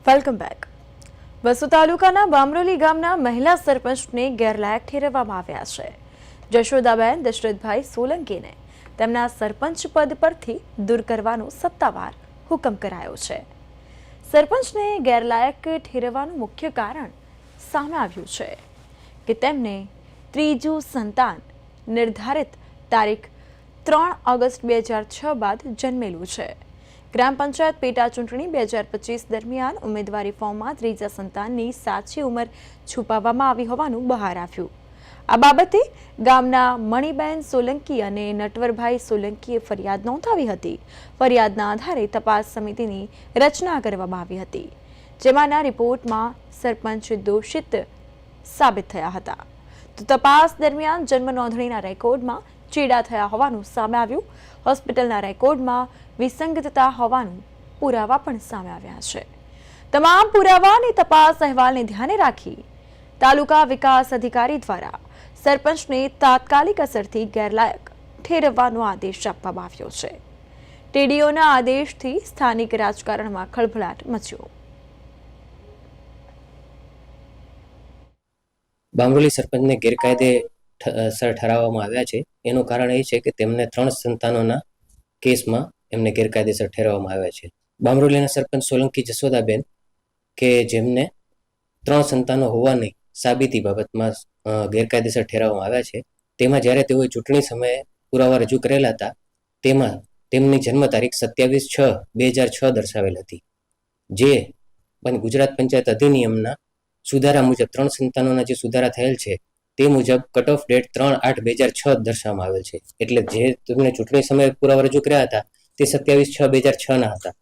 Welcome back. વસુ તાલુકાના બામરોલી ગામના મહિલા સરપંચને ગેરલાયક ઠેરવવામાં આવ્યા છે. જશોદાબેન દશરથભાઈ સોલંકીને તેમના સરપંચ પદ પરથી દૂર કરવાનો સત્તાવાર હુકમ કરાયો છે. સરપંચને ગેરલાયક ઠેરવવાનું મુખ્ય કારણ સામે આવ્યું છે કે તેમને ત્રીજું સંતાન નિર્ધારિત તારીખ 3 ઓગસ્ટ 2006 બાદ જન્મેલું છે. ગ્રામ પંચાયત પેટા ચૂંટણી 2025 દરમિયાન ઉમેદવારી ફોર્મમાં ત્રીજા સંતાનની સાચી ઉંમર છુપાવવામાં આવી હોવાનું બહાર આવ્યું. આ બાબતે ગામના મણિબેન સોલંકી અને નટવરભાઈ સોલંકીએ ફરિયાદ નોંધાવી હતી. ફરિયાદના આધારે તપાસ સમિતિની રચના કરવામાં આવી હતી, જેમાંના રિપોર્ટમાં સરપંચ દોષિત સાબિત થયા હતા. તો તપાસ દરમિયાન જન્મ નોંધણીના રેકોર્ડમાં ચેડા થયા હોવાનું સામે આવ્યું. હોસ્પિટલના રેકોર્ડમાં વિસંગતતા હોવાનું પુરાવા પણ સામે આવ્યા છે. તમામ પુરાવા અને તપાસ અહેવાલને ધ્યાને રાખી તાલુકા વિકાસ અધિકારી દ્વારા સરપંચને તાત્કાલિક અસરથી ગેરલાયક ઠેરવવાનો આદેશ આપવામાં આવ્યો છે. ટીડીઓના આદેશથી સ્થાનિક રાજકારણમાં ખળભળાટ મચ્યો. બામરોલી સરપંચને ગેરકાયદે ઠરાવવામાં આવ્યા છે. એનું કારણ એ છે કે તેમને 3 સંતાનોના કેસમાં એમને ગેરકાયદેસર ઠેરવવામાં આવ્યા છે. બામરોલીના સરપંચ સોલંકી જશોદાબેન કે જેમને 3 સંતાનો હોવાની સાબિતી બાબતમાં ગેરકાયદેસર ઠેરવવામાં આવ્યા છે. તેમાં જ્યારે તેઓએ ચૂંટણી સમયે પુરાવા રજૂ કરેલા હતા, તેમાં તેમની જન્મ તારીખ 27/6/2006 દર્શાવેલ હતી, જે ગુજરાત પંચાયત અધિનિયમના સુધારા મુજબ 3 સંતાનોના જે સુધારા થયેલ છે તે મુજબ કટ ઓફ ડેટ 3/8/2006 દર્શાવવામાં આવેલ છે. એટલે જે તેમને ચૂંટણી સમયે પુરાવા રજૂ કર્યા હતા તે 27/6/2006 હતા.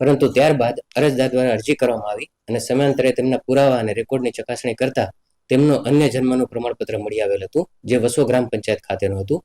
પરંતુ ત્યારબાદ અરજદાર દ્વારા અરજી કરવામાં આવી અને સમયાંતરે તેમના પુરાવા અને રેકોર્ડની ચકાસણી કરતા તેમનું અન્ય જન્મનું પ્રમાણપત્ર મળી આવેલ હતું, જે વસો ગ્રામ પંચાયત ખાતેનું હતું.